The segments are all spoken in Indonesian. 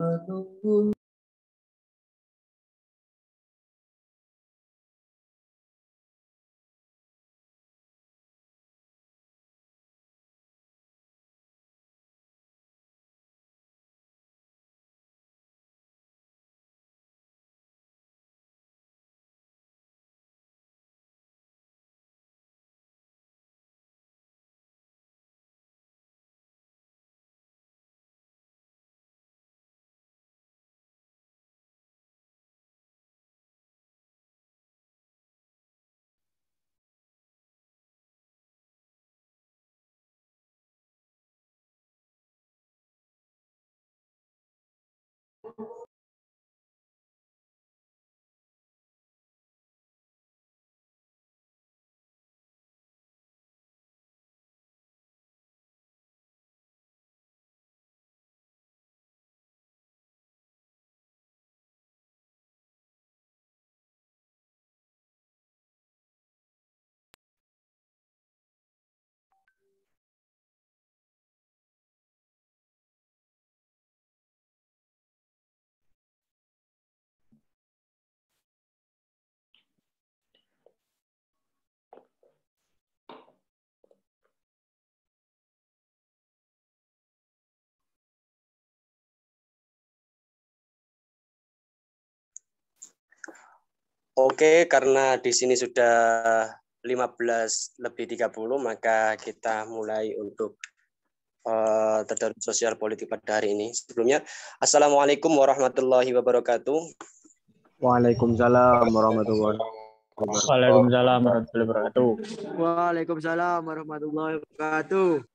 menunggu. Oke, karena di sini sudah 15:30, maka kita mulai untuk tadarus sosial politik pada hari ini. Sebelumnya, Assalamualaikum warahmatullahi wabarakatuh. Waalaikumsalam warahmatullahi wabarakatuh. Waalaikumsalam warahmatullahi wabarakatuh. Waalaikumsalam warahmatullahi wabarakatuh.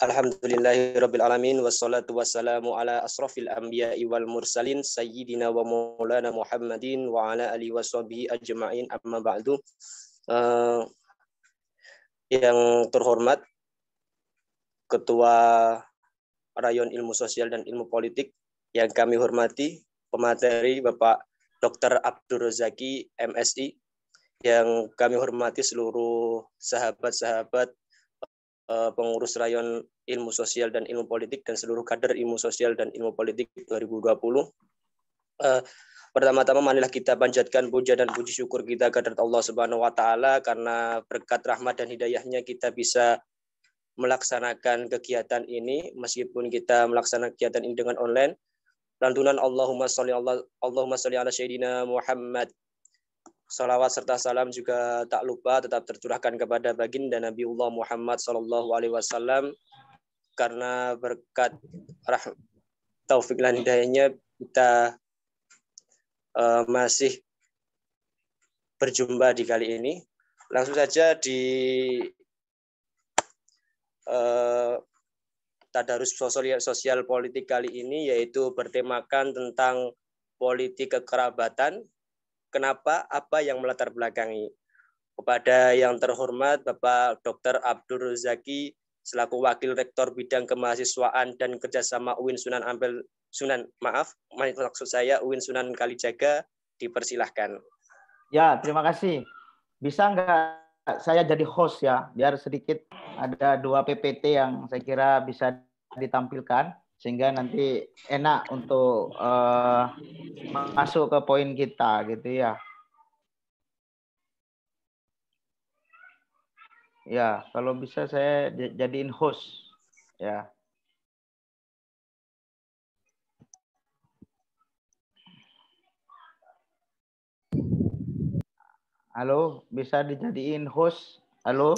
Alhamdulillahirabbil alamin wassalatu wassalamu ala asrofil anbiya'i wal mursalin sayyidina wa maulana Muhammadin wa ala alihi washabihi ajma'in, amma ba'du. Yang terhormat Ketua Rayon Ilmu Sosial dan Ilmu Politik yang kami hormati, pemateri Bapak Dr. Abdur Rozaki MSI, yang kami hormati seluruh sahabat-sahabat pengurus Rayon Ilmu Sosial dan Ilmu Politik dan seluruh kader Ilmu Sosial dan Ilmu Politik 2020. Pertama-tama marilah kita panjatkan puja dan puji syukur kita kepada Allah Subhanahu wa taala, karena berkat rahmat dan hidayahnya kita bisa melaksanakan kegiatan ini meskipun kita melaksanakan kegiatan ini dengan online. Lantunan Allahumma sholli ala sayyidina Muhammad. Salawat serta salam juga tak lupa tetap tercurahkan kepada baginda Nabiullah Muhammad sallallahu alaihi wasallam, karena berkat taufik dan hidayahnya kita masih berjumpa di kali ini. Langsung saja di tadarus sosial politik kali ini, yaitu bertemakan tentang politik kekerabatan. Kenapa? Apa yang melatar belakangi? Kepada yang terhormat Bapak Dr. Abdur Rozaki selaku Wakil Rektor Bidang Kemahasiswaan dan Kerjasama UIN UIN Sunan Kalijaga, dipersilahkan. Ya, terima kasih. Bisa nggak saya jadi host ya, biar sedikit ada 2 PPT yang saya kira bisa ditampilkan, sehingga nanti enak untuk masuk ke poin kita gitu ya. Ya, kalau bisa saya jadiin host ya. Halo, bisa dijadiin host? Halo?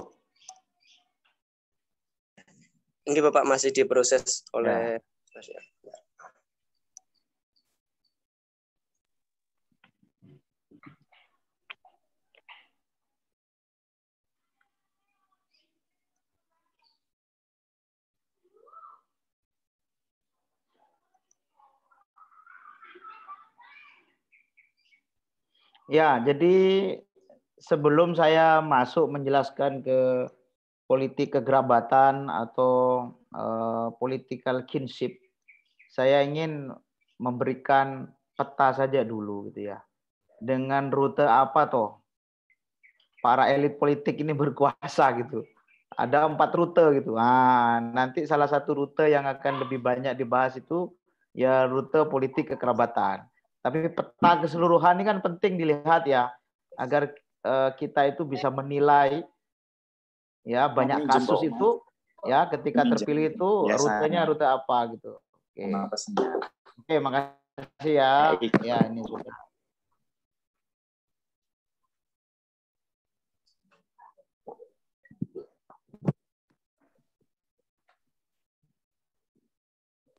Ini Bapak masih diproses oleh Ya, jadi sebelum saya masuk menjelaskan ke politik kekerabatan atau political kinship, saya ingin memberikan peta saja dulu gitu ya. Dengan rute apa toh para elit politik ini berkuasa gitu. Ada 4 rute gitu. Nah, nanti salah satu rute yang akan lebih banyak dibahas itu ya rute politik kekerabatan. Tapi peta keseluruhan ini kan penting dilihat ya, agar kita itu bisa menilai ya banyak kasus itu ya ketika terpilih itu rutenya rute apa gitu. Oke, makasih ya. Ya ini sudah.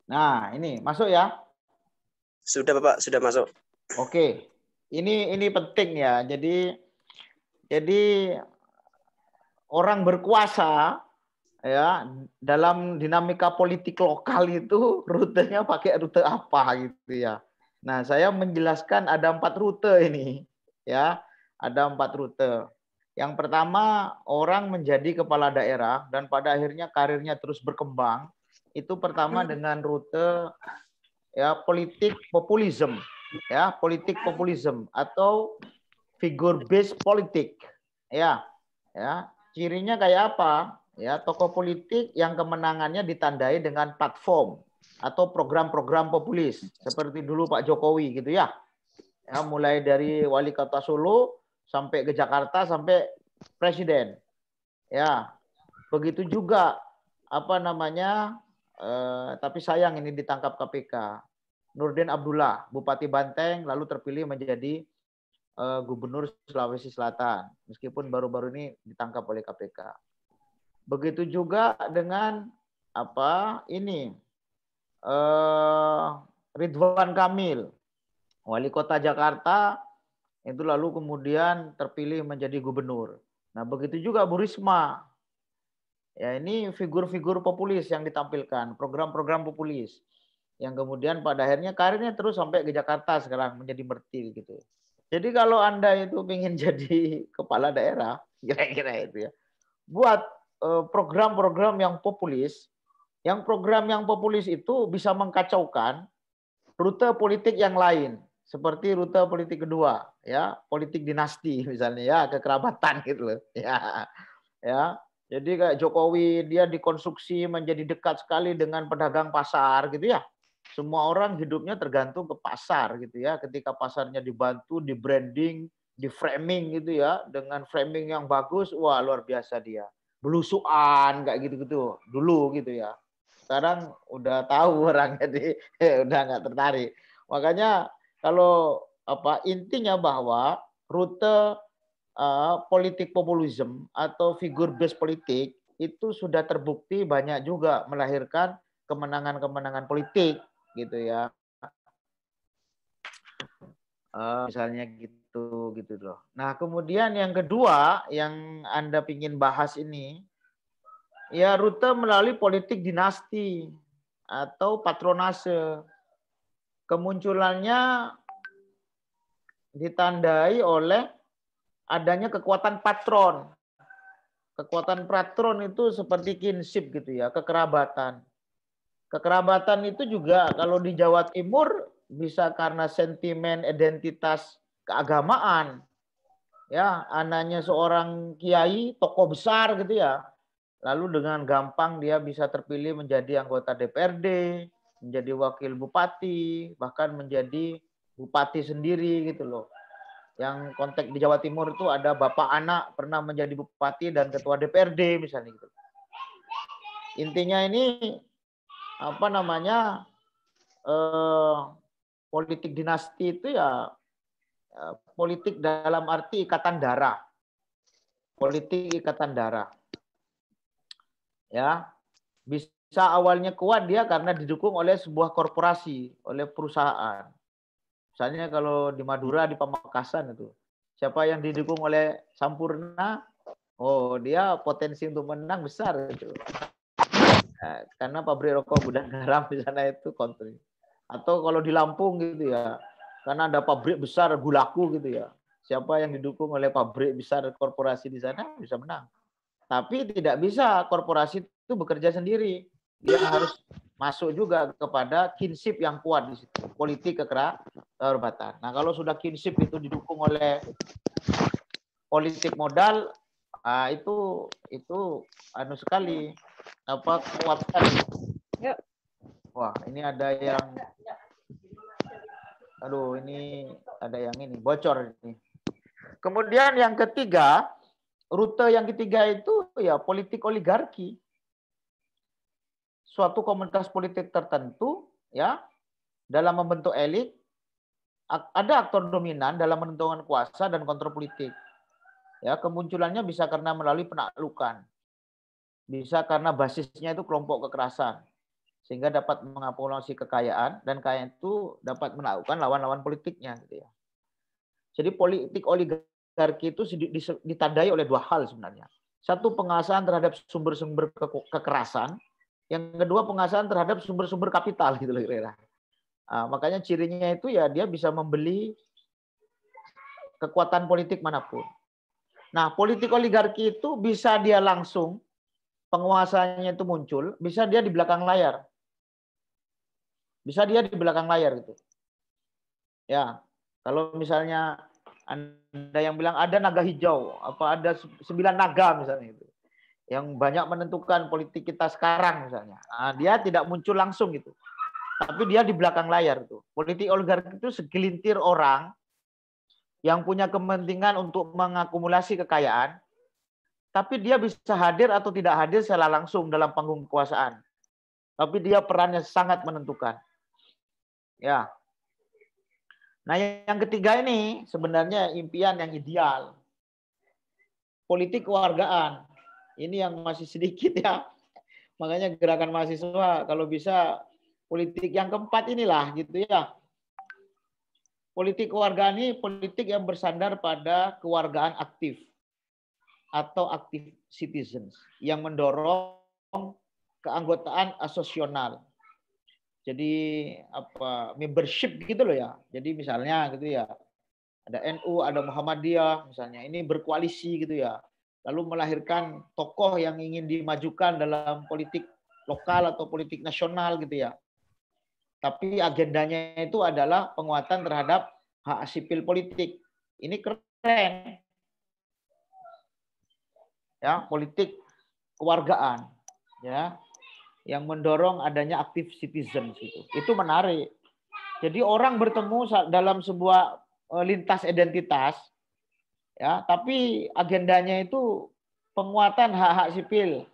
Nah, ini masuk ya. Sudah Bapak, sudah masuk. Oke. Ini penting ya. Jadi orang berkuasa ya dalam dinamika politik lokal itu rutenya pakai rute apa gitu ya. Nah, saya menjelaskan ada 4 rute ini ya. Ada 4 rute. Yang pertama, orang menjadi kepala daerah dan pada akhirnya karirnya terus berkembang. Itu pertama dengan rute ya politik populisme ya, politik populisme atau figure based politik ya. Ya, cirinya kayak apa? Ya, tokoh politik yang kemenangannya ditandai dengan platform atau program-program populis seperti dulu Pak Jokowi gitu ya. Ya, mulai dari wali kota Solo sampai ke Jakarta sampai presiden. Ya. Begitu juga apa namanya tapi sayang ini ditangkap KPK. Nurdin Abdullah, Bupati Banteng, lalu terpilih menjadi Gubernur Sulawesi Selatan, meskipun baru-baru ini ditangkap oleh KPK. Begitu juga dengan apa ini Ridwan Kamil, Wali Kota Jakarta, itu lalu kemudian terpilih menjadi Gubernur. Nah begitu juga Bu Risma. Ya, ini figur-figur populis yang ditampilkan, program-program populis yang kemudian pada akhirnya karirnya terus sampai ke Jakarta sekarang menjadi mertil gitu. Jadi kalau Anda itu ingin jadi kepala daerah, kira-kira itu ya, buat program-program yang populis, yang program yang populis itu bisa mengkacaukan rute politik yang lain, seperti rute politik kedua, ya, politik dinasti misalnya, ya, kekerabatan gitu loh, ya, ya. Jadi kayak Jokowi dia dikonstruksi menjadi dekat sekali dengan pedagang pasar gitu ya. Semua orang hidupnya tergantung ke pasar gitu ya. Ketika pasarnya dibantu, di branding, di framing gitu ya, dengan framing yang bagus, wah luar biasa dia. Belusuan kayak gitu-gitu dulu gitu ya. Sekarang udah tahu orang jadi udah nggak tertarik. Makanya kalau apa intinya bahwa rute politik populisme atau figur based politik itu sudah terbukti banyak juga melahirkan kemenangan-kemenangan politik gitu ya. Misalnya gitu loh. Nah, kemudian yang kedua yang Anda ingin bahas ini ya rute melalui politik dinasti atau patronase. Kemunculannya ditandai oleh adanya kekuatan patron. Kekuatan patron itu seperti kinship gitu ya, kekerabatan. Kekerabatan itu juga kalau di Jawa Timur bisa karena sentimen identitas keagamaan. Ya, anaknya seorang kiai, tokoh besar gitu ya. Lalu dengan gampang dia bisa terpilih menjadi anggota DPRD, menjadi wakil bupati, bahkan menjadi bupati sendiri gitu loh. Yang konteks di Jawa Timur itu ada bapak anak pernah menjadi bupati dan ketua DPRD misalnya gitu. Intinya ini apa namanya politik dinasti itu ya politik dalam arti ikatan darah. Politik ikatan darah. Ya. Bisa awalnya kuat dia karena didukung oleh sebuah korporasi, oleh perusahaan. Misalnya kalau di Madura, di Pamekasan itu, siapa yang didukung oleh Sampurna, oh dia potensi untuk menang besar itu. Nah, karena pabrik rokok Gudang Garam di sana itu kontri. Atau kalau di Lampung gitu ya, karena ada pabrik besar Gulaku gitu ya. Siapa yang didukung oleh pabrik besar korporasi di sana bisa menang. Tapi tidak bisa korporasi itu bekerja sendiri. Dia harus masuk juga kepada kinship yang kuat di situ, politik kekerabatan. Nah, kalau sudah kinship itu didukung oleh politik modal, itu anu sekali, apa kuat sekali. Wah, ini ada yang Aduh, ini ada yang ini bocor ini. Kemudian yang ketiga, rute yang ketiga itu ya politik oligarki. Suatu komunitas politik tertentu ya dalam membentuk elit, ada aktor dominan dalam menentukan kuasa dan kontrol politik. Ya, kemunculannya bisa karena melalui penaklukan. Bisa karena basisnya itu kelompok kekerasan. Sehingga dapat mengakumulasi kekayaan dan kekayaan itu dapat menaklukkan lawan-lawan politiknya gitu ya. Jadi politik oligarki itu ditandai oleh dua hal sebenarnya. Satu, penguasaan terhadap sumber-sumber kekerasan. Yang kedua, penguasaan terhadap sumber-sumber kapital gitu loh kira-kira. Nah, makanya cirinya itu ya dia bisa membeli kekuatan politik manapun. Nah, politik oligarki itu bisa dia langsung penguasanya itu muncul, bisa dia di belakang layar. Bisa dia di belakang layar gitu. Ya, kalau misalnya Anda yang bilang ada naga hijau, apa ada 9 naga misalnya itu, yang banyak menentukan politik kita sekarang misalnya. Nah, dia tidak muncul langsung gitu. Tapi dia di belakang layar tuh. Politik oligarki itu segelintir orang yang punya kepentingan untuk mengakumulasi kekayaan, tapi dia bisa hadir atau tidak hadir secara langsung dalam panggung kekuasaan. Tapi dia perannya sangat menentukan. Ya. Nah, yang ketiga ini sebenarnya impian yang ideal. Politik kewargaan. Ini yang masih sedikit ya. Makanya gerakan mahasiswa kalau bisa politik yang keempat inilah gitu ya. Politik kewargaan ini politik yang bersandar pada kewargaan aktif atau active citizens yang mendorong keanggotaan asosional. Jadi apa membership gitu loh ya. Jadi misalnya gitu ya. Ada NU, ada Muhammadiyah misalnya. Ini berkoalisi gitu ya. Lalu melahirkan tokoh yang ingin dimajukan dalam politik lokal atau politik nasional gitu ya. Tapi agendanya itu adalah penguatan terhadap hak sipil politik. Ini keren. Ya, politik kewargaan ya. Yang mendorong adanya active citizens itu menarik. Jadi orang bertemu dalam sebuah lintas identitas, ya, tapi agendanya itu penguatan hak-hak sipil,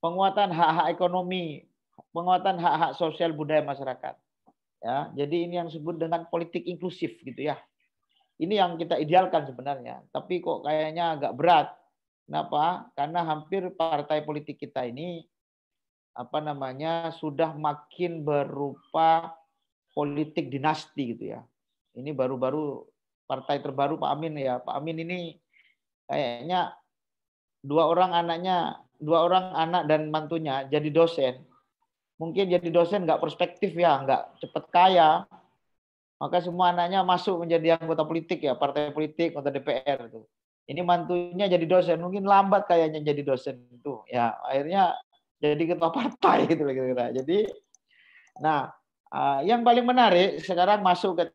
penguatan hak-hak ekonomi, penguatan hak-hak sosial budaya masyarakat. Ya, jadi ini yang disebut dengan politik inklusif gitu ya. Ini yang kita idealkan sebenarnya, tapi kok kayaknya agak berat. Kenapa? Karena hampir partai politik kita ini sudah makin berupa politik dinasti gitu ya. Ini baru-baru partai terbaru Pak Amin ya. Pak Amin ini kayaknya dua orang anak dan mantunya jadi dosen. Mungkin jadi dosen nggak perspektif ya, nggak cepat kaya. Maka semua anaknya masuk menjadi anggota politik ya, partai politik, anggota DPR itu. Ini mantunya jadi dosen, mungkin lambat kayaknya jadi dosen itu. Ya, akhirnya jadi ketua partai gitu kira-kira. Jadi, nah, yang paling menarik sekarang masuk ke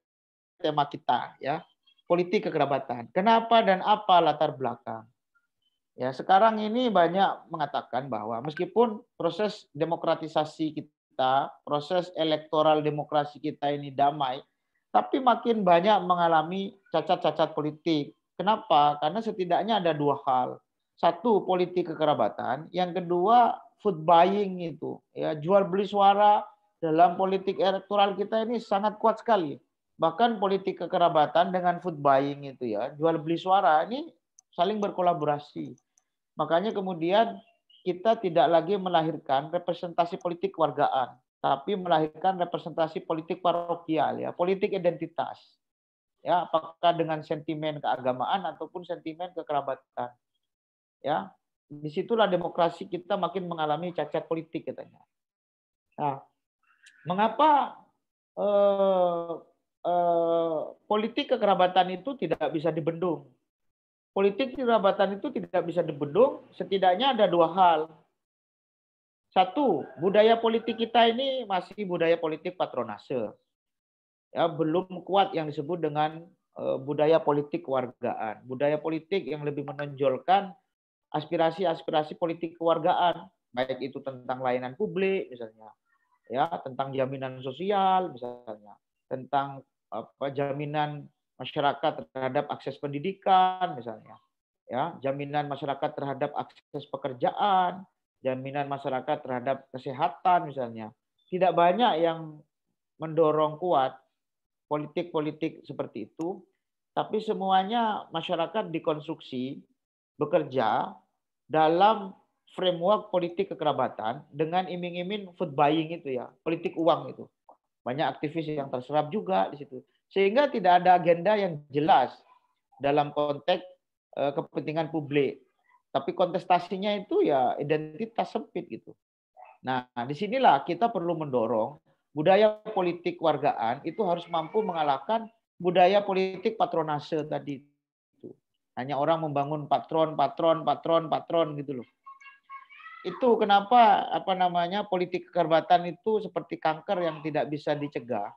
tema kita ya, politik kekerabatan. Kenapa dan apa latar belakang? Ya, sekarang ini banyak mengatakan bahwa meskipun proses demokratisasi kita, proses elektoral demokrasi kita ini damai, tapi makin banyak mengalami cacat-cacat politik. Kenapa? Karena setidaknya ada dua hal. Satu, politik kekerabatan. Yang kedua, food buying itu. Ya, jual beli suara dalam politik elektoral kita ini sangat kuat sekali. Bahkan politik kekerabatan dengan food buying itu ya, jual beli suara ini saling berkolaborasi. Makanya kemudian kita tidak lagi melahirkan representasi politik kewargaan, tapi melahirkan representasi politik parokial ya, politik identitas. Ya, apakah dengan sentimen keagamaan ataupun sentimen kekerabatan. Ya, disitulah demokrasi kita makin mengalami cacat politik katanya. Nah, mengapa politik kekerabatan itu tidak bisa dibendung? Politik kekerabatan itu tidak bisa dibendung, setidaknya ada dua hal. Satu, budaya politik kita ini masih budaya politik patronase. Ya, belum kuat yang disebut dengan budaya politik kewargaan. Budaya politik yang lebih menonjolkan aspirasi-aspirasi politik kewargaan, baik itu tentang layanan publik misalnya, ya, tentang jaminan sosial misalnya, tentang jaminan masyarakat terhadap akses pendidikan misalnya, ya, jaminan masyarakat terhadap akses pekerjaan, jaminan masyarakat terhadap kesehatan misalnya. Tidak banyak yang mendorong kuat politik-politik seperti itu, tapi semuanya masyarakat dikonstruksi bekerja dalam framework politik kekerabatan dengan iming-iming food buying itu ya, politik uang itu. Banyak aktivis yang terserap juga di situ. Sehingga tidak ada agenda yang jelas dalam konteks kepentingan publik. Tapi kontestasinya itu ya identitas sempit gitu. Nah, disinilah kita perlu mendorong budaya politik wargaan itu harus mampu mengalahkan budaya politik patronase tadi itu. Hanya orang membangun patron gitu loh. Itu kenapa politik kekerabatan itu seperti kanker yang tidak bisa dicegah.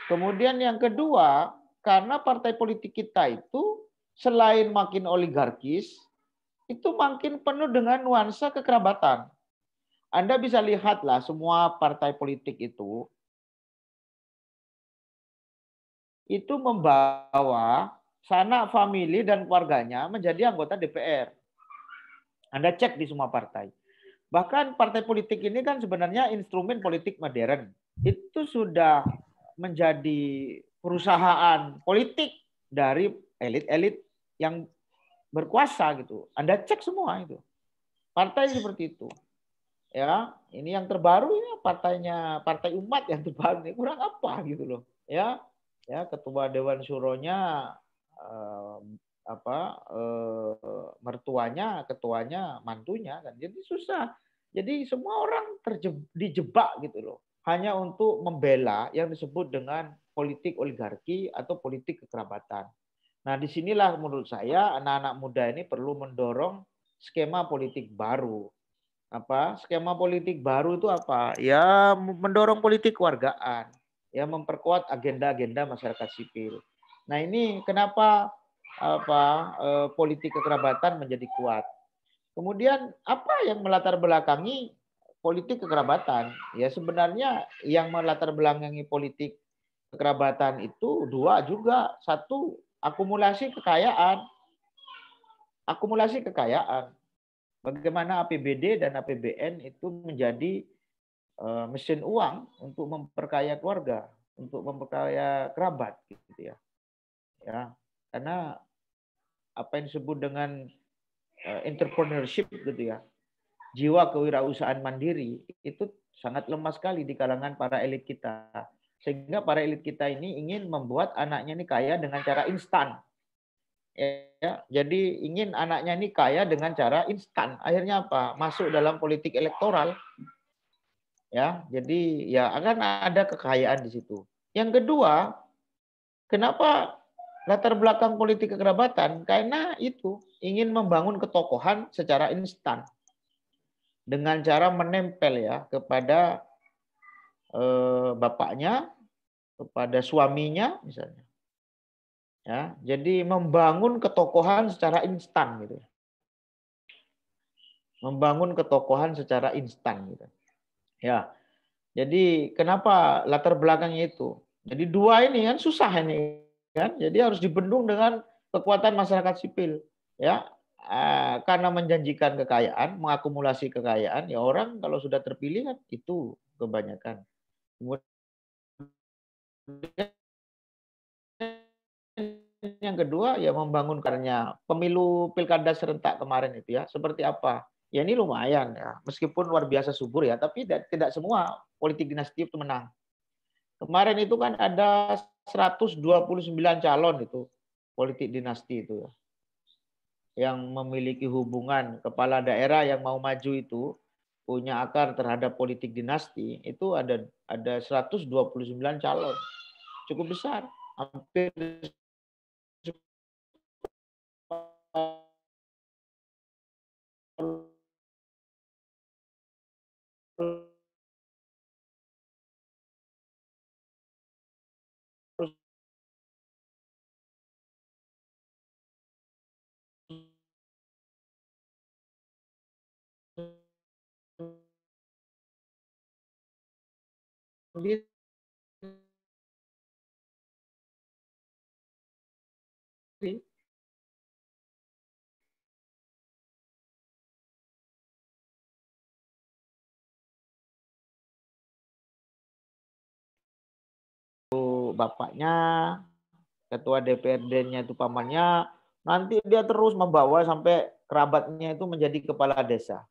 Kemudian yang kedua, karena partai politik kita itu selain makin oligarkis, itu makin penuh dengan nuansa kekerabatan. Anda bisa lihatlah semua partai politik itu membawa sanak famili dan keluarganya menjadi anggota DPR. Anda cek di semua partai. Bahkan partai politik ini kan sebenarnya instrumen politik modern. Itu sudah menjadi perusahaan politik dari elit-elit yang berkuasa gitu. Anda cek semua itu. Partai seperti itu. Ya, ini yang terbaru ini partai umat yang terbaru ini kurang apa gitu loh. Ya, ketua Dewan Syuronya mertuanya, ketuanya, mantunya kan. Jadi susah. Jadi semua orang dijebak gitu loh. Hanya untuk membela yang disebut dengan politik oligarki atau politik kekerabatan. Nah, disinilah menurut saya anak-anak muda ini perlu mendorong skema politik baru. Skema politik baru itu apa? Ya mendorong politik kewargaan, ya memperkuat agenda-agenda masyarakat sipil. Nah, ini kenapa politik kekerabatan menjadi kuat. Kemudian apa yang melatar belakangi politik kekerabatan? Ya sebenarnya yang melatar belakangi politik kekerabatan itu dua juga. Satu, akumulasi kekayaan. Akumulasi kekayaan. Bagaimana APBD dan APBN itu menjadi mesin uang untuk memperkaya keluarga, untuk memperkaya kerabat, gitu ya. Ya, karena apa yang disebut dengan entrepreneurship, gitu ya, jiwa kewirausahaan mandiri itu sangat lemah sekali di kalangan para elit kita. Sehingga para elit kita ini ingin membuat anaknya ini kaya dengan cara instan. Ya, jadi ingin anaknya ini kaya dengan cara instan. Akhirnya apa? Masuk dalam politik elektoral. Ya, jadi ya akan ada kekayaan di situ. Yang kedua, kenapa latar belakang politik kekerabatan? Karena itu ingin membangun ketokohan secara instan dengan cara menempel ya kepada bapaknya, kepada suaminya misalnya. Ya, jadi membangun ketokohan secara instan gitu. Membangun ketokohan secara instan gitu. Ya. Jadi kenapa latar belakangnya itu? Jadi dua ini kan susah ini kan. Jadi harus dibendung dengan kekuatan masyarakat sipil, ya. Karena menjanjikan kekayaan, mengakumulasi kekayaan, ya orang kalau sudah terpilih kan itu kebanyakan. Kemudian yang kedua ya membangun karena pemilu pilkada serentak kemarin itu ya seperti apa? Ya ini lumayan ya, meskipun luar biasa subur ya, tapi tidak semua politik dinasti itu menang. Kemarin itu kan ada 129 calon itu politik dinasti itu ya. Yang memiliki hubungan kepala daerah yang mau maju itu punya akar terhadap politik dinasti itu ada 129 calon. Cukup besar. Hampir Bapaknya, ketua DPRD-nya itu pamannya, nanti dia terus membawa sampai kerabatnya itu menjadi kepala desa.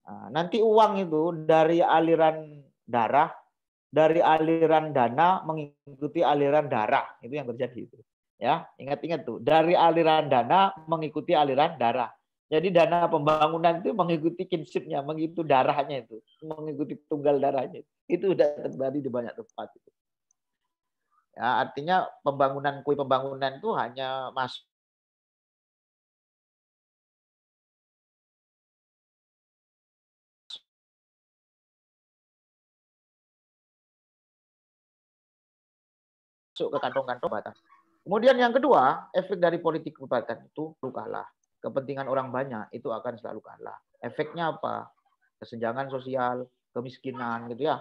Nah, nanti uang itu dari aliran darah, dari aliran dana mengikuti aliran darah, itu yang terjadi itu. Ya, ingat-ingat tuh, dari aliran dana mengikuti aliran darah. Jadi dana pembangunan itu mengikuti kinshipnya, mengikuti darahnya itu, mengikuti tunggal darahnya. Itu sudah terjadi di banyak tempat. Ya, artinya kue pembangunan itu hanya masuk ke kantong-kantong jabatan. Kemudian yang kedua, efek dari politik jabatan itu selalu kalah. Kepentingan orang banyak itu akan selalu kalah. Efeknya apa? Kesenjangan sosial, kemiskinan gitu ya.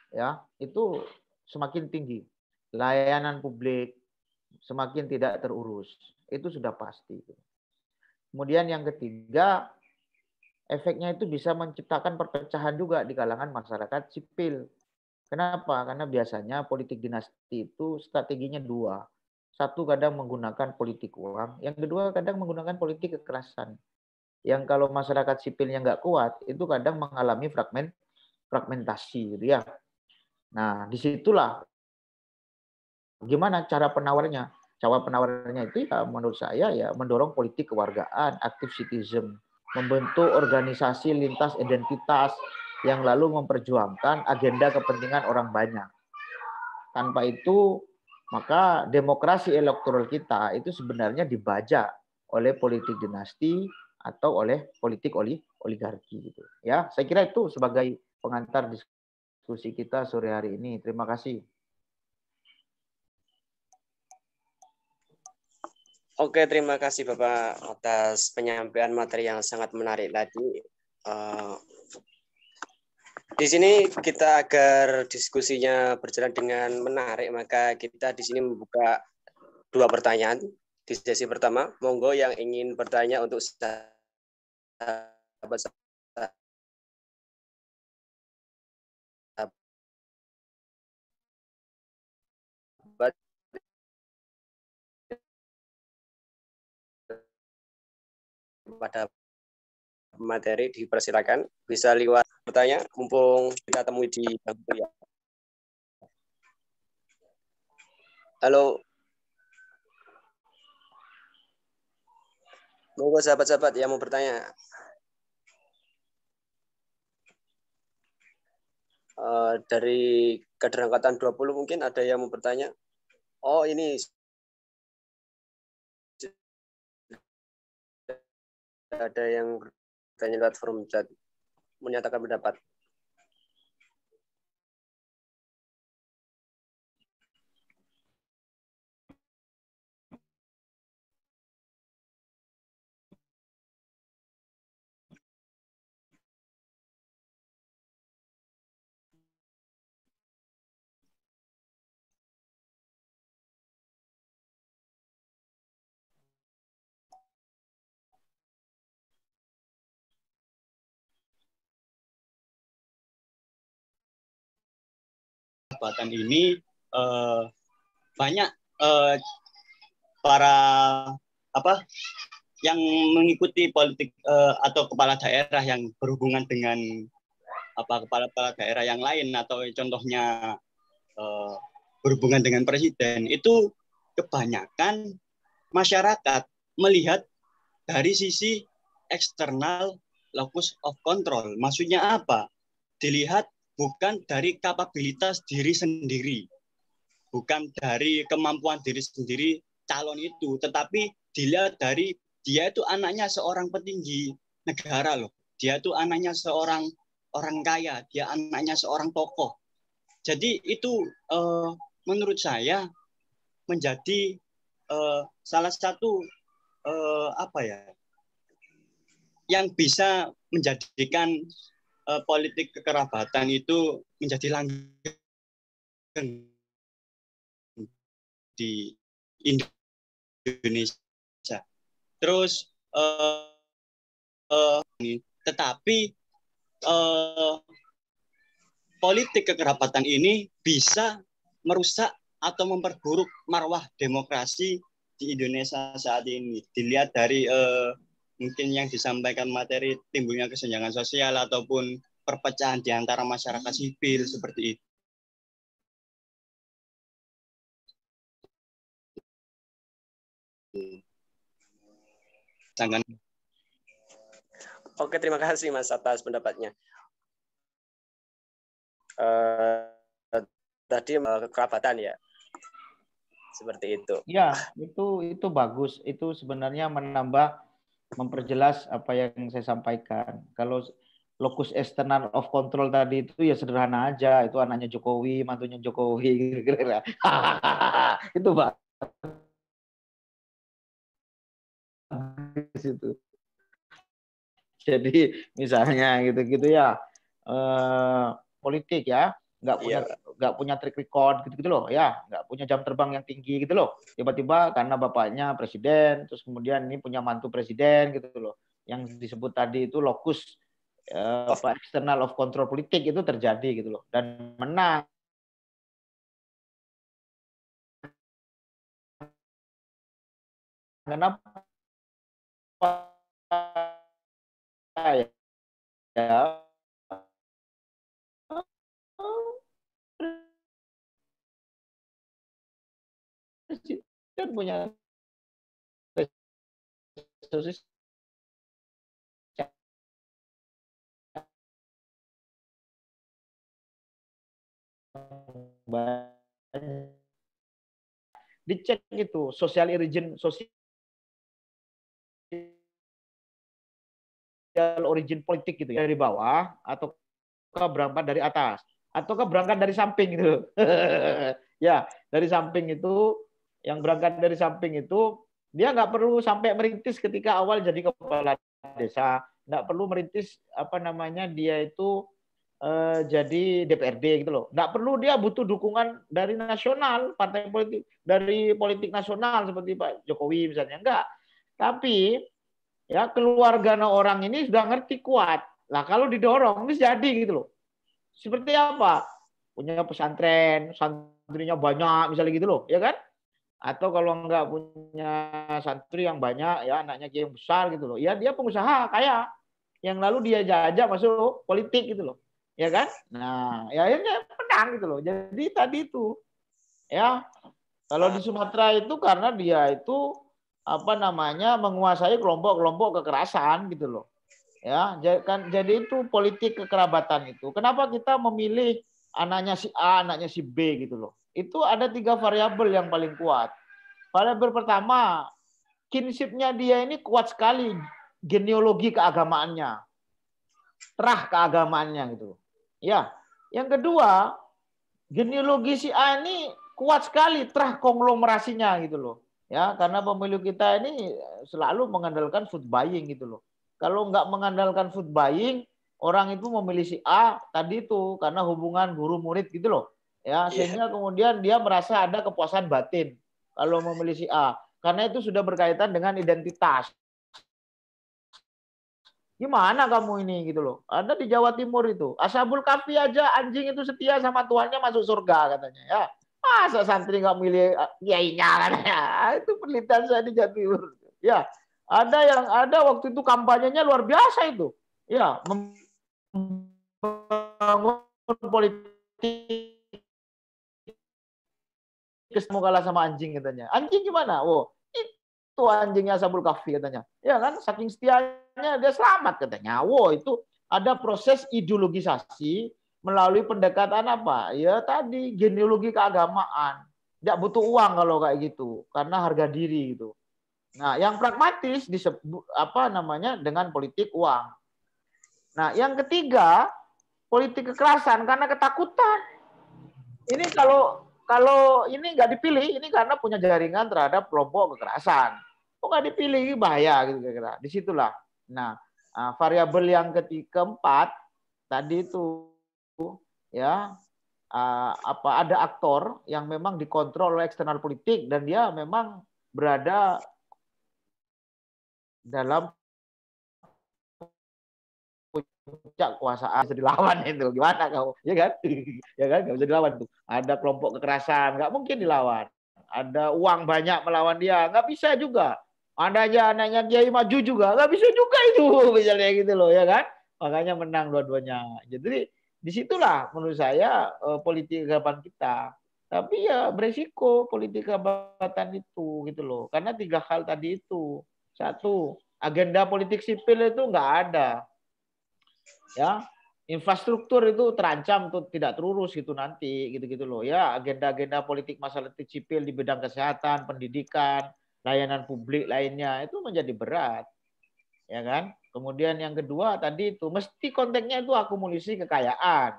Ya, itu semakin tinggi. Layanan publik semakin tidak terurus. Itu sudah pasti. Kemudian yang ketiga, efeknya itu bisa menciptakan perpecahan juga di kalangan masyarakat sipil. Kenapa? Karena biasanya politik dinasti itu strateginya dua. Satu kadang menggunakan politik uang, yang kedua kadang menggunakan politik kekerasan. Yang kalau masyarakat sipilnya nggak kuat, itu kadang mengalami fragmentasi, gitu ya. Nah, disitulah gimana cara penawarnya. Cara penawarnya itu ya menurut saya ya mendorong politik kewargaan, aktif citizen, membentuk organisasi lintas identitas yang lalu memperjuangkan agenda kepentingan orang banyak. Tanpa itu, maka demokrasi elektoral kita itu sebenarnya dibajak oleh politik dinasti atau oleh politik oligarki gitu. Ya, saya kira itu sebagai pengantar diskusi kita sore hari ini. Terima kasih. Oke, terima kasih Bapak atas penyampaian materi yang sangat menarik tadi. Di sini kita agar diskusinya berjalan dengan menarik, maka kita di sini membuka 2 pertanyaan di sesi pertama. Monggo yang ingin bertanya untuk sahabat pada materi dipersilakan, bisa lewat bertanya mumpung kita temui di ya. Halo, monggo sahabat-sahabat yang mau bertanya. Dari kader angkatan 20 mungkin ada yang mau bertanya. Oh, ini ada yang bertanya lewat forum chat, menyatakan pendapat. Jabatan ini banyak para yang mengikuti politik atau kepala daerah yang berhubungan dengan kepala daerah yang lain, atau contohnya berhubungan dengan presiden, itu kebanyakan masyarakat melihat dari sisi eksternal locus of control. Maksudnya apa? Dilihat bukan dari kapabilitas diri sendiri, bukan dari kemampuan diri sendiri calon itu, tetapi dilihat dari dia itu anaknya seorang petinggi negara loh, dia itu anaknya seorang orang kaya, dia anaknya seorang tokoh. Jadi itu menurut saya menjadi salah satu yang bisa menjadikan politik kekerabatan itu menjadi langgeng di Indonesia. Indonesia. Terus tetapi politik kekerabatan ini bisa merusak atau memperburuk marwah demokrasi di Indonesia saat ini. Dilihat dari mungkin yang disampaikan materi timbulnya kesenjangan sosial ataupun perpecahan di antara masyarakat sipil seperti itu. Oke, terima kasih Mas atas pendapatnya. Tadi kekerabatan ya, seperti itu. Ya, itu bagus. Itu sebenarnya memperjelas apa yang saya sampaikan. Kalau locus external of control tadi itu ya sederhana aja. Itu anaknya Jokowi, mantunya Jokowi, kira-kira. Itu Pak. Itu. Jadi misalnya gitu-gitu ya, politik ya, nggak punya track record gitu-gitu loh, ya, nggak punya jam terbang yang tinggi gitu loh. Tiba-tiba karena bapaknya presiden, terus kemudian ini punya mantu presiden gitu loh. Yang disebut tadi itu locus external of control politik itu terjadi gitu loh, dan menang. Kenapa? Ya, presiden punya resources dicek itu social origin politik gitu ya, dari bawah atau berangkat dari atas ataukah berangkat dari samping gitu. Ya, dari samping itu, yang berangkat dari samping itu dia nggak perlu sampai merintis ketika awal jadi kepala desa, nggak perlu merintis dia itu jadi DPRD gitu loh. Nggak perlu, dia butuh dukungan dari nasional, partai politik, dari politik nasional seperti Pak Jokowi misalnya, enggak. Tapi ya keluarga orang ini sudah ngerti kuat. Lah kalau didorong ini jadi gitu loh. Seperti apa? Punya pesantren, santrinya banyak misalnya gitu loh, ya kan? Atau kalau enggak punya santri yang banyak, ya anaknya yang besar gitu loh. Ya dia pengusaha kaya yang lalu dia jajak masuk politik gitu loh. Ya kan? Nah, ya akhirnya menang gitu loh. Jadi tadi itu ya, kalau di Sumatera itu karena dia itu menguasai kelompok-kelompok kekerasan gitu loh. Ya, jadi itu politik kekerabatan itu. Kenapa kita memilih anaknya si A, anaknya si B gitu loh. Itu ada 3 variabel yang paling kuat. Variabel pertama, kinship-nya dia ini kuat sekali, genealogi keagamaannya. Terah keagamaannya gitu loh. Ya. Yang kedua, genealogi si A ini kuat sekali terah konglomerasinya gitu loh. Ya, karena pemilu kita ini selalu mengandalkan food buying gitu loh. Kalau nggak mengandalkan food buying, orang itu memilih si A tadi itu karena hubungan guru murid gitu loh. Ya, sehingga kemudian dia merasa ada kepuasan batin kalau memilih si A. Karena itu sudah berkaitan dengan identitas. Gimana kamu ini gitu loh. Ada di Jawa Timur itu. Ashabul Kahfi aja anjing itu setia sama tuannya masuk surga katanya. Ya. Masa santri nggak milih kiainya katanya. Itu penelitian saya di Jawa Timur. Ya. Ada waktu itu kampanyenya luar biasa itu. Ya, membangun politik mau kalah sama anjing katanya. Anjing gimana? Oh, itu anjingnya Ashabul Kahfi katanya. Ya kan, saking setianya dia selamat katanya. Wow, itu ada proses ideologisasi melalui pendekatan apa? Ya tadi genealogi keagamaan. Nggak butuh uang kalau kayak gitu, karena harga diri gitu. Nah, yang pragmatis disebut dengan politik uang. Nah, yang ketiga, politik kekerasan karena ketakutan. Ini kalau ini nggak dipilih, ini karena punya jaringan terhadap kelompok kekerasan. Kok nggak dipilih, bahaya gitu kira-kira. Disitulah. Nah, variabel yang keempat tadi itu ya ada aktor yang memang dikontrol oleh eksternal politik dan dia memang berada dalam puncak kekuasaan, bisa dilawan itu. Gimana kau? Ya kan? Ya kan? Nggak bisa dilawan tuh. Ada kelompok kekerasan, nggak mungkin dilawan. Ada uang banyak melawan dia, nggak bisa juga. Ada aja anaknya Kiai maju juga, nggak bisa juga itu, misalnya gitu loh, ya kan? Makanya menang dua-duanya. Jadi disitulah menurut saya politik keagamaan kita. Tapi ya beresiko politik keagamaan itu, gitu loh. Karena 3 hal tadi itu. Satu, agenda politik sipil itu nggak ada. Ya, infrastruktur itu terancam tuh tidak terurus gitu nanti gitu-gitu loh ya. Agenda-agenda politik masalah sipil di bidang kesehatan, pendidikan, layanan publik lainnya itu menjadi berat, ya kan? Kemudian yang kedua tadi itu mesti konteksnya itu akumulasi kekayaan,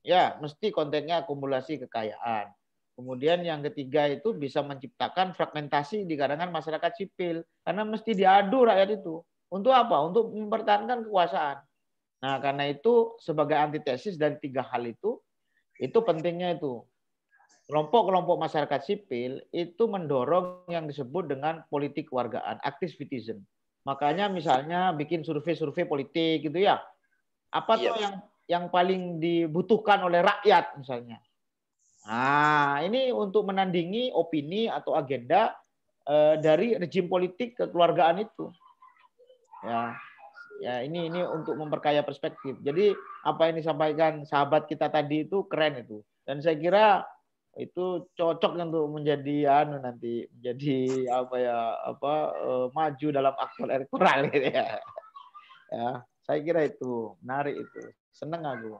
ya mesti konteksnya akumulasi kekayaan. Kemudian yang ketiga itu bisa menciptakan fragmentasi di kalangan masyarakat sipil karena mesti diadu rakyat itu untuk apa? Untuk mempertahankan kekuasaan. Nah, karena itu sebagai antitesis dari 3 hal itu pentingnya itu. Kelompok-kelompok masyarakat sipil itu mendorong yang disebut dengan politik kewargaan, active citizen. Makanya misalnya bikin survei-survei politik gitu ya. Apa tuh yang paling dibutuhkan oleh rakyat misalnya. Nah, ini untuk menandingi opini atau agenda dari rejim politik kekeluargaan itu. Ya. Ya, ini untuk memperkaya perspektif. Jadi apa yang disampaikan sahabat kita tadi itu keren itu. Dan saya kira itu cocok untuk menjadi nanti menjadi maju dalam aktual elektoral gitu ya. Ya, saya kira itu menarik itu. Senang aku.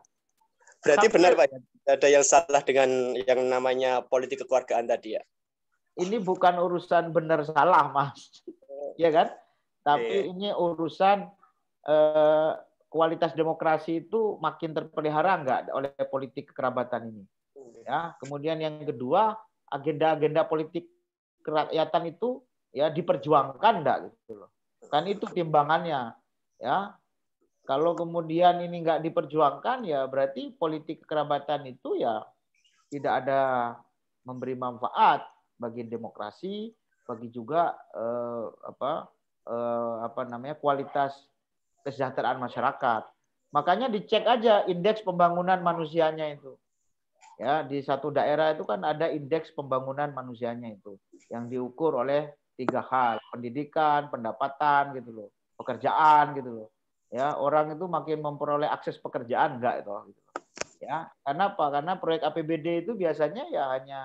Berarti benar Pak, ada yang salah dengan yang namanya politik kekeluargaan tadi ya? Ini bukan urusan benar salah, Mas. Ya kan? Tapi ini urusan kualitas demokrasi itu makin terpelihara enggak oleh politik kekerabatan ini. Ya, kemudian yang kedua, agenda-agenda politik kerakyatan itu ya diperjuangkan enggak gitu loh. Kan itu timbangannya. Ya. Kalau kemudian ini enggak diperjuangkan ya berarti politik kekerabatan itu ya tidak ada memberi manfaat bagi demokrasi, bagi juga kualitas kesejahteraan masyarakat. Makanya dicek aja indeks pembangunan manusianya itu. Ya, di satu daerah itu kan ada indeks pembangunan manusianya itu yang diukur oleh 3 hal, pendidikan, pendapatan gitu loh, pekerjaan gitu loh. Ya, orang itu makin memperoleh akses pekerjaan enggak itu gitu. Ya, karena apa? Karena proyek APBD itu biasanya ya hanya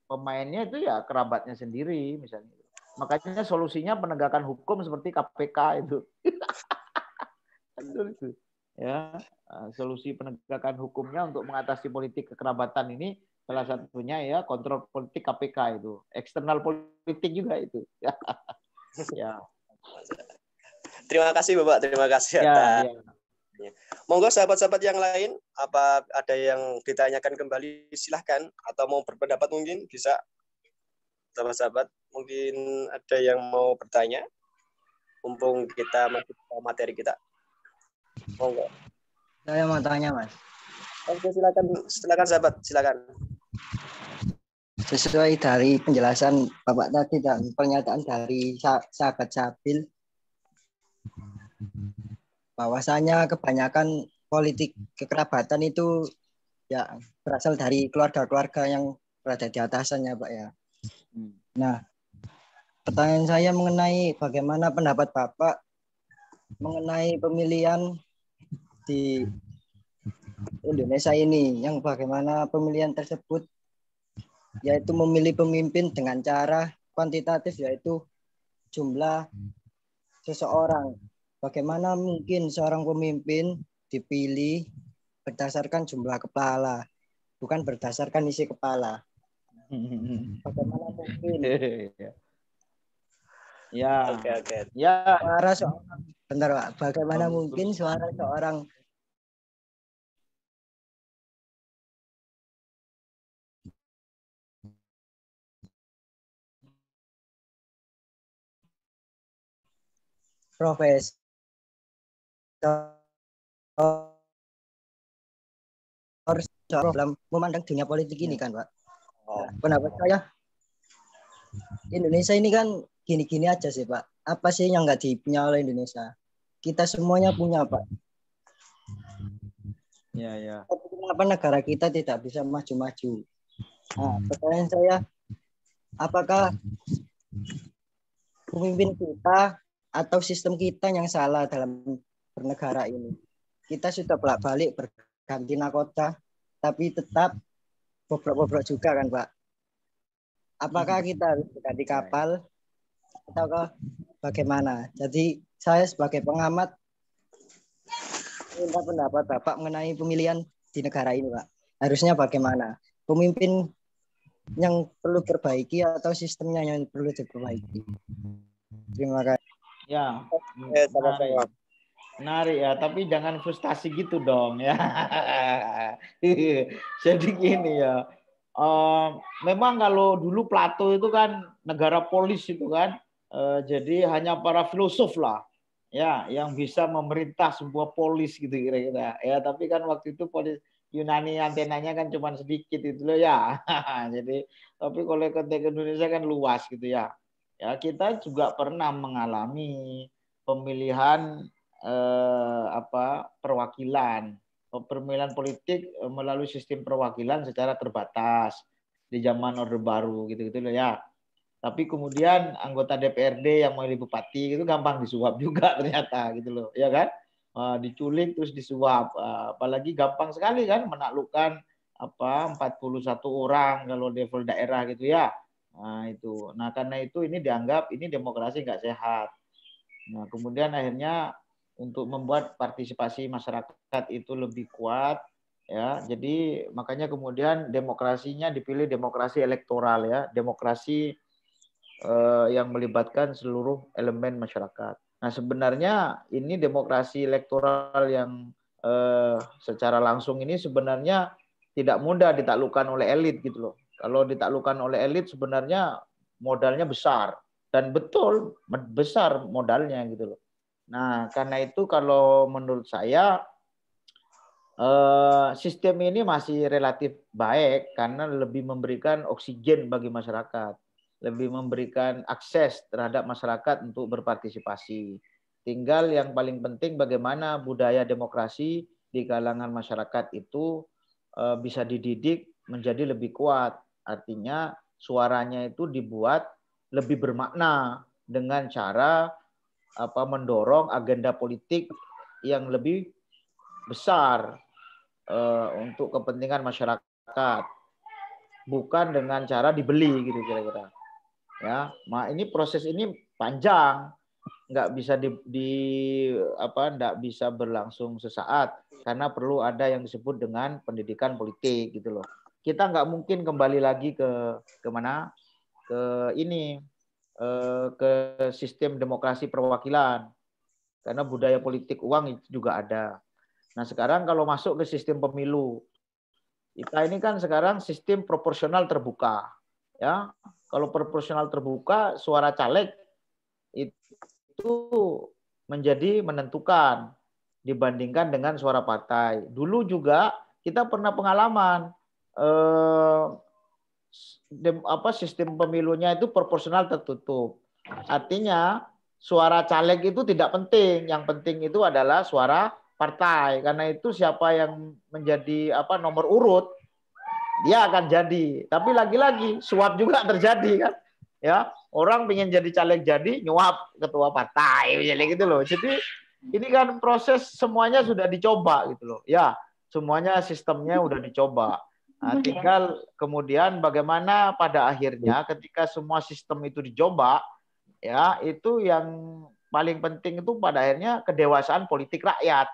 pemainnya itu ya kerabatnya sendiri misalnya. Makanya solusinya penegakan hukum seperti KPK itu. Ya, solusi penegakan hukumnya untuk mengatasi politik kekerabatan ini salah satunya ya kontrol politik KPK itu. Eksternal politik juga itu. Ya. Terima kasih Bapak, terima kasih atas. Ya. Monggo sahabat-sahabat yang lain, apa ada yang ditanyakan kembali silahkan atau mau berpendapat mungkin bisa. Sahabat-sahabat mungkin ada yang mau bertanya, mumpung kita masuk ke materi kita. Monggo. Saya mau tanya, Mas. Oke, silakan sahabat, silakan. Sesuai dari penjelasan Bapak tadi dan pernyataan dari sahabat Sabil, bahwasanya kebanyakan politik kekerabatan itu ya berasal dari keluarga-keluarga yang berada di atasannya, Pak ya. Nah, pertanyaan saya mengenai bagaimana pendapat Bapak mengenai pemilihan di Indonesia ini, yang bagaimana pemilihan tersebut yaitu memilih pemimpin dengan cara kuantitatif, yaitu jumlah seseorang. Bagaimana mungkin seorang pemimpin dipilih berdasarkan jumlah kepala, bukan berdasarkan isi kepala? Bagaimana mungkin? Ya. Oke. Ya. Suara seorang, bentar Pak. Bagaimana mungkin suara seorang profesor dalam memandang dunia politik ini kan, Pak? Pendapat saya Indonesia ini kan gini-gini aja sih Pak. Apa sih yang nggak dipunya oleh Indonesia? Kita semuanya punya Pak. Ya, ya. Tapi kenapa negara kita tidak bisa maju-maju? Nah, pertanyaan saya, apakah pemimpin kita atau sistem kita yang salah dalam bernegara ini? Kita sudah bolak-balik berganti nahkoda, tapi tetap bobrok-bobrok juga kan Pak? Apakah kita harus berganti kapal atau bagaimana? Jadi saya sebagai pengamat minta pendapat Bapak mengenai pemilihan di negara ini Pak. Harusnya bagaimana? Pemimpin yang perlu perbaiki atau sistemnya yang perlu diperbaiki? Terima kasih. Ya, Sama-sama. menarik ya, tapi jangan frustasi gitu dong ya. Jadi gini ya, memang kalau dulu Plato itu kan negara polis itu kan, jadi hanya para filosof lah, ya, yang bisa memerintah sebuah polis gitu kira-kira. Ya, tapi kan waktu itu polis Yunani antenanya kan cuma sedikit itu loh ya. Jadi, tapi kalau konteks Indonesia kan luas gitu ya. Ya, kita juga pernah mengalami pemilihan perwakilan, pemilihan politik melalui sistem perwakilan secara terbatas di zaman Orde Baru gitu-gitu loh ya. Tapi kemudian anggota DPRD yang memilih bupati itu gampang disuap juga ternyata gitu loh, ya kan? Diculik terus disuap, apalagi gampang sekali kan menaklukkan 41 orang kalau level daerah gitu ya. Nah itu, nah karena itu ini dianggap ini demokrasi nggak sehat. Nah kemudian akhirnya untuk membuat partisipasi masyarakat itu lebih kuat, ya. Jadi makanya kemudian demokrasinya dipilih demokrasi elektoral ya, demokrasi yang melibatkan seluruh elemen masyarakat. Nah sebenarnya ini demokrasi elektoral yang secara langsung ini sebenarnya tidak mudah ditaklukkan oleh elit gitu loh. Kalau ditaklukkan oleh elit sebenarnya modalnya besar dan betul besar modalnya gitu loh. Nah karena itu kalau menurut saya sistem ini masih relatif baik karena lebih memberikan oksigen bagi masyarakat, lebih memberikan akses terhadap masyarakat untuk berpartisipasi. Tinggal yang paling penting bagaimana budaya demokrasi di kalangan masyarakat itu bisa dididik menjadi lebih kuat. Artinya suaranya itu dibuat lebih bermakna dengan cara mendorong agenda politik yang lebih besar untuk kepentingan masyarakat, bukan dengan cara dibeli gitu kira-kira. Ya, ini proses ini panjang, nggak bisa nggak bisa berlangsung sesaat karena perlu ada yang disebut dengan pendidikan politik gitu loh. Kita nggak mungkin kembali lagi ke mana, ke sistem demokrasi perwakilan karena budaya politik uang itu juga ada. Nah sekarang kalau masuk ke sistem pemilu, kita ini kan sekarang sistem proporsional terbuka, ya. Kalau proporsional terbuka, suara caleg itu menjadi menentukan dibandingkan dengan suara partai. Dulu juga kita pernah pengalaman sistem pemilunya itu proporsional tertutup. Artinya suara caleg itu tidak penting, yang penting itu adalah suara partai. Karena itu siapa yang menjadi nomor urut dia akan jadi. Tapi lagi-lagi suap juga terjadi kan. Ya, orang pengen jadi caleg jadi nyuap ketua partai jadi gitu loh. Jadi ini kan proses semuanya sudah dicoba gitu loh. Ya, semuanya sistemnya udah dicoba. Nah, tinggal kemudian bagaimana pada akhirnya ketika semua sistem itu dicoba, ya itu yang paling penting itu pada akhirnya kedewasaan politik rakyat.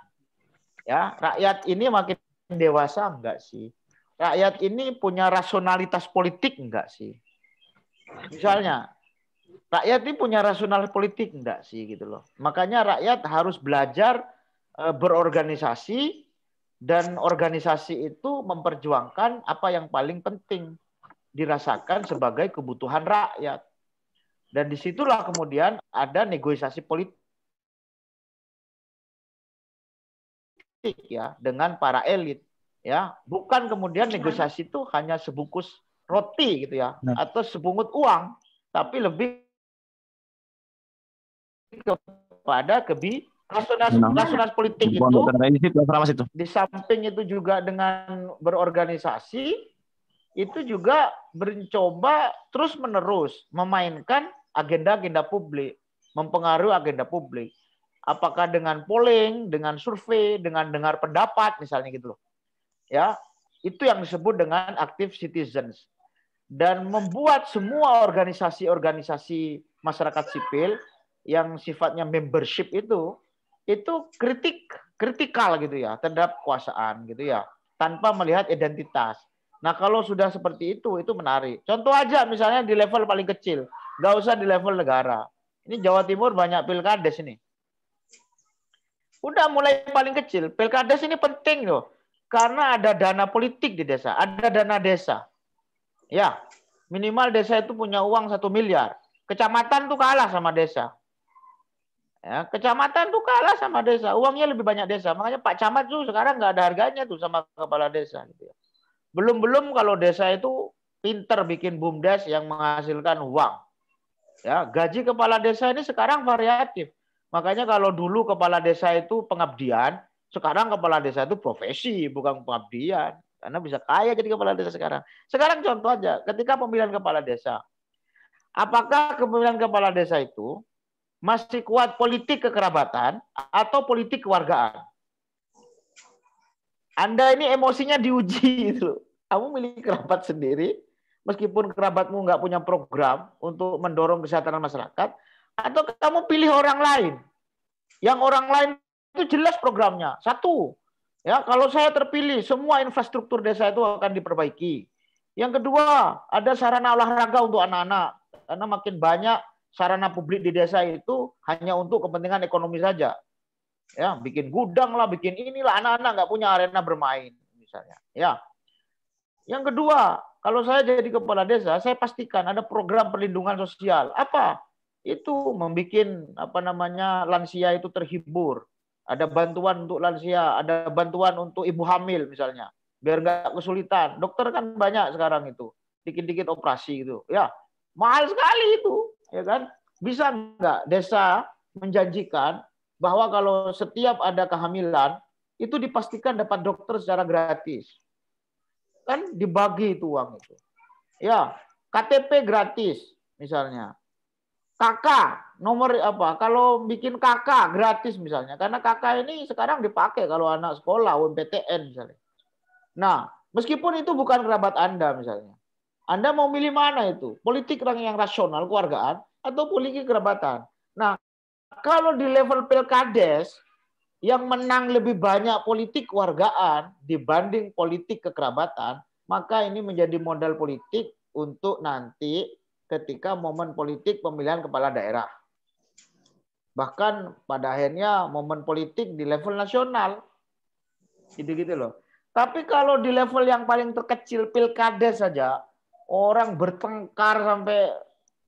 Ya, rakyat ini makin dewasa enggak sih? Rakyat ini punya rasionalitas politik enggak sih? Misalnya, rakyat ini punya rasional politik enggak sih gitu loh. Makanya rakyat harus belajar berorganisasi dan organisasi itu memperjuangkan apa yang paling penting dirasakan sebagai kebutuhan rakyat. Dan disitulah kemudian ada negosiasi politik ya dengan para elit ya, bukan kemudian negosiasi itu hanya sebungkus roti gitu ya atau sebungut uang, tapi lebih kepada rasionalitas politik itu. Di samping itu juga dengan berorganisasi, itu juga mencoba terus-menerus memainkan agenda-agenda publik, mempengaruhi agenda publik. Apakah dengan polling, dengan survei, dengan dengar pendapat, misalnya gitu loh. Ya, itu yang disebut dengan active citizens. Dan membuat semua organisasi-organisasi masyarakat sipil yang sifatnya membership itu kritikal gitu ya terhadap kekuasaan gitu ya, tanpa melihat identitas. Nah, kalau sudah seperti itu menarik. Contoh aja misalnya di level paling kecil, nggak usah di level negara. Ini Jawa Timur banyak pilkades ini. Udah mulai paling kecil, pilkades ini penting loh. Karena ada dana politik di desa, ada dana desa. Ya, minimal desa itu punya uang 1 miliar. Kecamatan tuh kalah sama desa. Ya, kecamatan tuh kalah sama desa, uangnya lebih banyak desa. Makanya Pak Camat tuh sekarang nggak ada harganya tuh sama kepala desa. Gitu ya. Belum kalau desa itu pinter bikin BUMDes yang menghasilkan uang. Ya, gaji kepala desa ini sekarang variatif. Makanya kalau dulu kepala desa itu pengabdian, sekarang kepala desa itu profesi, bukan pengabdian. Karena bisa kaya jadi kepala desa sekarang. Sekarang contoh aja, ketika pemilihan kepala desa, apakah pemilihan kepala desa itu masih kuat politik kekerabatan atau politik kewargaan? Anda ini emosinya diuji itu. Kamu milih kerabat sendiri, meskipun kerabatmu nggak punya program untuk mendorong kesejahteraan masyarakat, atau kamu pilih orang lain, yang orang lain itu jelas programnya. Satu, ya kalau saya terpilih, semua infrastruktur desa itu akan diperbaiki. Yang kedua, ada sarana olahraga untuk anak-anak, karena makin banyak sarana publik di desa itu hanya untuk kepentingan ekonomi saja. Ya, bikin gudang lah, bikin inilah, anak-anak nggak punya arena bermain misalnya. Ya. Yang kedua, kalau saya jadi kepala desa, saya pastikan ada program perlindungan sosial. Apa? Itu membuat lansia itu terhibur. Ada bantuan untuk lansia, ada bantuan untuk ibu hamil misalnya, biar nggak kesulitan. Dokter kan banyak sekarang itu, dikit-dikit operasi gitu. Ya, mahal sekali itu. Ya kan? Bisa nggak desa menjanjikan bahwa kalau setiap ada kehamilan itu dipastikan dapat dokter secara gratis, kan dibagi itu uang itu. Ya, KTP gratis misalnya, KK nomor apa? Kalau bikin KK gratis misalnya, karena KK ini sekarang dipakai kalau anak sekolah UMPTN misalnya. Nah, meskipun itu bukan kerabat Anda misalnya, Anda mau milih mana itu? Politik yang rasional, keluargaan, atau politik kerabatan? Nah, kalau di level pilkades, yang menang lebih banyak politik keluargaan dibanding politik kekerabatan, maka ini menjadi modal politik untuk nanti ketika momen politik pemilihan kepala daerah. Bahkan pada akhirnya momen politik di level nasional. Gitu-gitu loh. Tapi kalau di level yang paling terkecil, pilkades saja, orang bertengkar sampai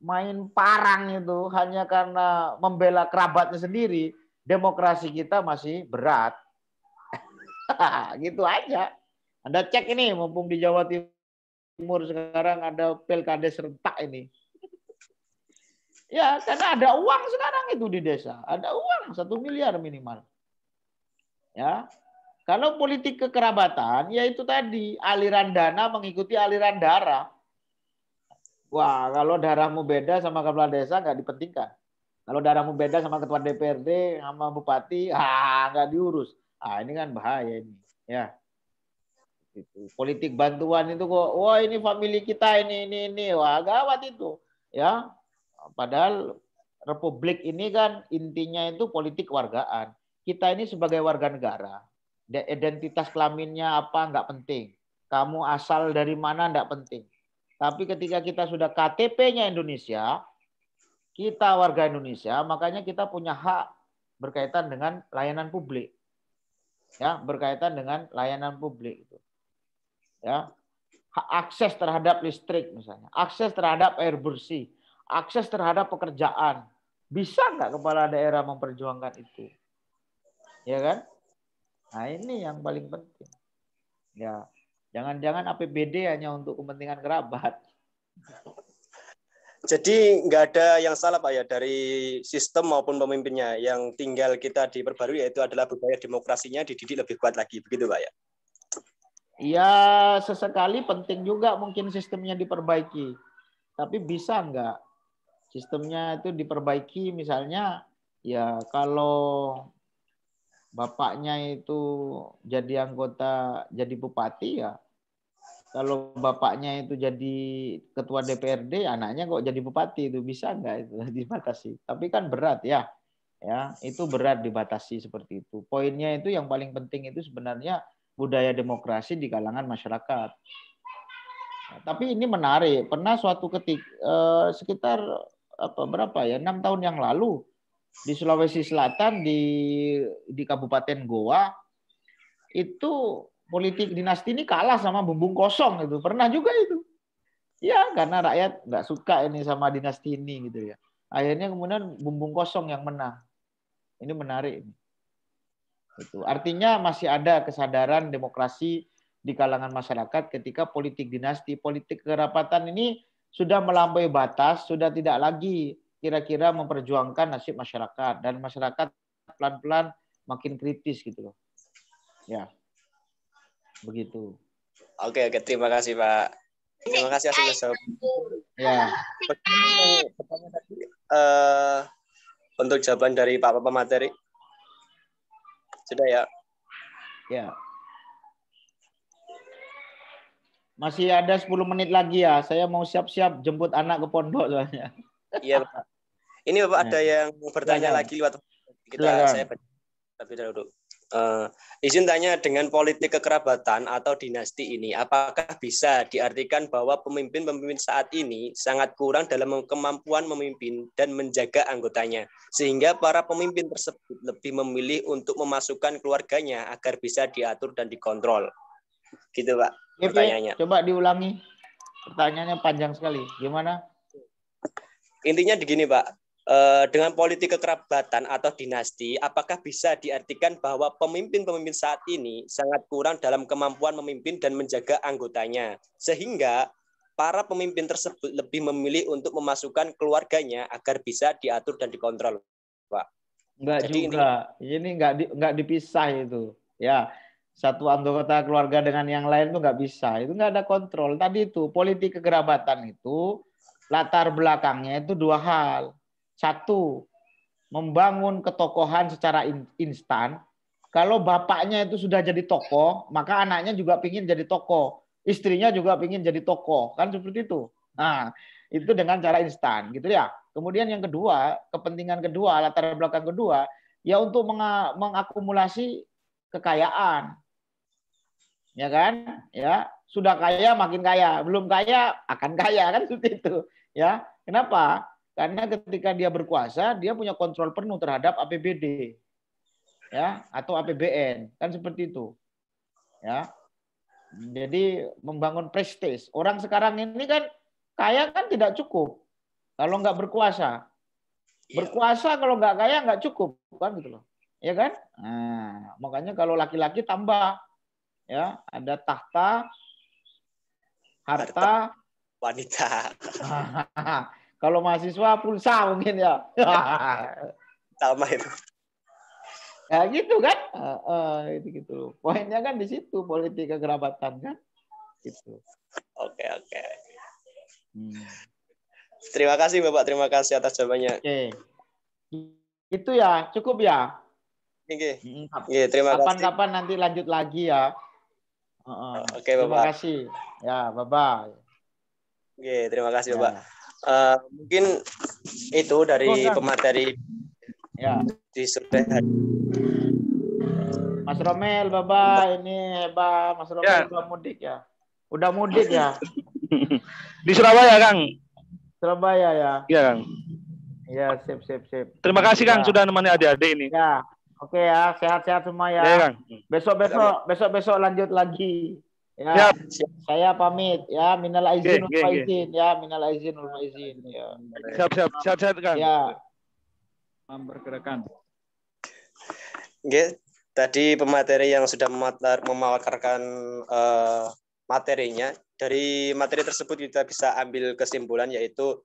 main parang itu hanya karena membela kerabatnya sendiri, demokrasi kita masih berat. Gitu aja. Anda cek ini, mumpung di Jawa Timur sekarang ada pilkades serentak ini. Ya, karena ada uang sekarang itu di desa. Ada uang 1 miliar minimal. Ya. Kalau politik kekerabatan, ya itu tadi, aliran dana mengikuti aliran darah. Wah, kalau darahmu beda sama kepala desa nggak dipentingkan. Kalau darahmu beda sama ketua DPRD, sama bupati, nggak diurus. Ini kan bahaya ini. Ya. Politik bantuan itu kok, wah ini famili kita ini, wah gawat itu. Ya, padahal republik ini kan intinya itu politik kewargaan. Kita ini sebagai warga negara, identitas kelaminnya apa nggak penting. Kamu asal dari mana nggak penting. Tapi ketika kita sudah KTP-nya Indonesia, kita warga Indonesia, makanya kita punya hak berkaitan dengan layanan publik. Ya, berkaitan dengan layanan publik itu. Ya, hak akses terhadap listrik misalnya, akses terhadap air bersih, akses terhadap pekerjaan. Bisa nggak kepala daerah memperjuangkan itu? Ya kan? Nah, ini yang paling penting. Ya, jangan-jangan APBD hanya untuk kepentingan kerabat. Jadi nggak ada yang salah Pak ya dari sistem maupun pemimpinnya. Yang tinggal kita diperbarui yaitu adalah budaya demokrasinya dididik lebih kuat lagi. Begitu Pak ya? Ya, sesekali penting juga mungkin sistemnya diperbaiki. Tapi bisa nggak sistemnya itu diperbaiki misalnya ya kalau bapaknya itu jadi anggota, jadi bupati ya. Kalau bapaknya itu jadi ketua DPRD, anaknya kok jadi bupati itu bisa nggak itu dibatasi? Tapi kan berat ya, itu berat dibatasi seperti itu. Poinnya itu yang paling penting itu sebenarnya budaya demokrasi di kalangan masyarakat. Nah, tapi ini menarik. Pernah suatu ketika sekitar berapa ya 6 tahun yang lalu di Sulawesi Selatan di Kabupaten Goa itu politik dinasti ini kalah sama bumbung kosong itu. Pernah juga itu. Ya, karena rakyat nggak suka ini sama dinasti ini gitu ya. Akhirnya kemudian bumbung kosong yang menang. Ini menarik. Itu. Artinya masih ada kesadaran demokrasi di kalangan masyarakat ketika politik dinasti, politik kerapatan ini sudah melampaui batas, sudah tidak lagi kira-kira memperjuangkan nasib masyarakat. Dan masyarakat pelan-pelan makin kritis gitu loh. Ya. Begitu. Oke, terima kasih Pak. Terima kasih atas jawaban. Ya. Untuk jawaban dari Pak pemateri. Sudah ya. Ya. Masih ada 10 menit lagi ya. Saya mau siap-siap jemput anak ke pondok soalnya. Iya, Pak. Ini Bapak ada yang bertanya lagi lewat saya tapi dulu. Izin tanya, dengan politik kekerabatan atau dinasti ini, apakah bisa diartikan bahwa pemimpin-pemimpin saat ini sangat kurang dalam kemampuan memimpin dan menjaga anggotanya, sehingga para pemimpin tersebut lebih memilih untuk memasukkan keluarganya agar bisa diatur dan dikontrol? Gitu Pak, pertanyaannya. Coba diulangi, pertanyaannya panjang sekali. Gimana? Intinya begini Pak. Dengan politik kekerabatan atau dinasti, apakah bisa diartikan bahwa pemimpin-pemimpin saat ini sangat kurang dalam kemampuan memimpin dan menjaga anggotanya, sehingga para pemimpin tersebut lebih memilih untuk memasukkan keluarganya agar bisa diatur dan dikontrol, Pak? Enggak juga. Ini enggak dipisah itu. Ya, satu anggota keluarga dengan yang lain itu enggak bisa. Itu enggak ada kontrol. Tadi itu politik kekerabatan itu latar belakangnya itu dua hal. Satu, membangun ketokohan secara instan. Kalau bapaknya itu sudah jadi tokoh, maka anaknya juga ingin jadi tokoh. Istrinya juga ingin jadi tokoh. Kan seperti itu. Nah, itu dengan cara instan. Gitu ya. Kemudian yang kedua, kepentingan kedua, latar belakang kedua, ya untuk mengakumulasi kekayaan. Ya kan? Ya, sudah kaya makin kaya. Belum kaya akan kaya. Kan seperti itu. Ya, kenapa? Karena ketika dia berkuasa, dia punya kontrol penuh terhadap APBD, ya, atau APBN, kan seperti itu, ya. Jadi membangun prestis. Orang sekarang ini kan kaya kan tidak cukup kalau nggak berkuasa. Berkuasa kalau nggak kaya nggak cukup, kan gitu loh, ya kan? Nah, makanya kalau laki-laki tambah, ya, ada tahta, harta, wanita. Kalau mahasiswa pulsa mungkin ya. Sama itu. Ya gitu kan. Itu gitu. Poinnya kan di situ politik kekerabatan kan. Gitu. Oke. Terima kasih Bapak. Terima kasih atas jawabannya. Oke. Itu ya. Cukup ya. Oke. Terima kasih. Kapan-kapan nanti lanjut lagi ya. Oke Bapak. Terima kasih. Ya, bye-bye. Oke, terima kasih Bapak. Mungkin itu dari pemateri ya di sore hari. Mas Romel, Bapak ini hebat. Mas Romel udah mudik ya. Udah mudik ya. Di Surabaya, Kang. Surabaya ya. Iya, Kang. Ya, sip. Terima kasih Kang sudah nemani adik-adik ini. Ya. Oke ya, sehat-sehat semua ya. Ya, Kang. Besok lanjut lagi. Ya, saya pamit ya, minal aizin wal faizin ya, minal aizin wal faizin ya. Siap Kang. Ya. Mempergerakan. Oke, tadi pemateri yang sudah memaparkan materinya. Dari materi tersebut kita bisa ambil kesimpulan yaitu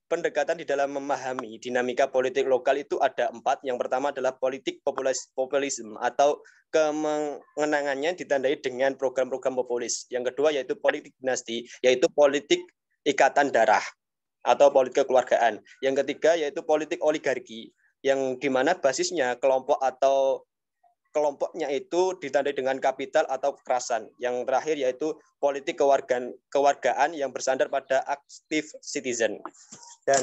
pendekatan di dalam memahami dinamika politik lokal itu ada 4. Yang pertama adalah politik populisme atau kemenangannya ditandai dengan program-program populis. Yang kedua yaitu politik dinasti, yaitu politik ikatan darah atau politik kekeluargaan. Yang ketiga yaitu politik oligarki, yang dimana basisnya kelompok atau kelompoknya itu ditandai dengan kapital atau kekerasan. Yang terakhir yaitu politik kewargaan yang bersandar pada active citizen. Dan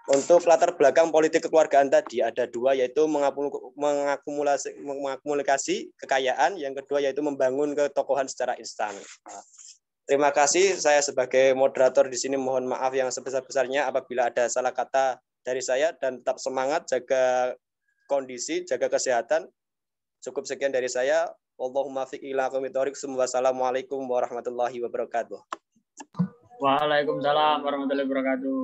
untuk latar belakang politik kekeluargaan tadi ada 2, yaitu mengakumulasi kekayaan, yang kedua yaitu membangun ketokohan secara instan. Terima kasih, saya sebagai moderator di sini mohon maaf yang sebesar-besarnya apabila ada salah kata dari saya, dan tetap semangat, jaga kondisi, jaga kesehatan. Cukup sekian dari saya. Allahumma fiq ila aqwamit thoriq. Wassalamualaikum warahmatullahi wabarakatuh. Waalaikumsalam warahmatullahi wabarakatuh.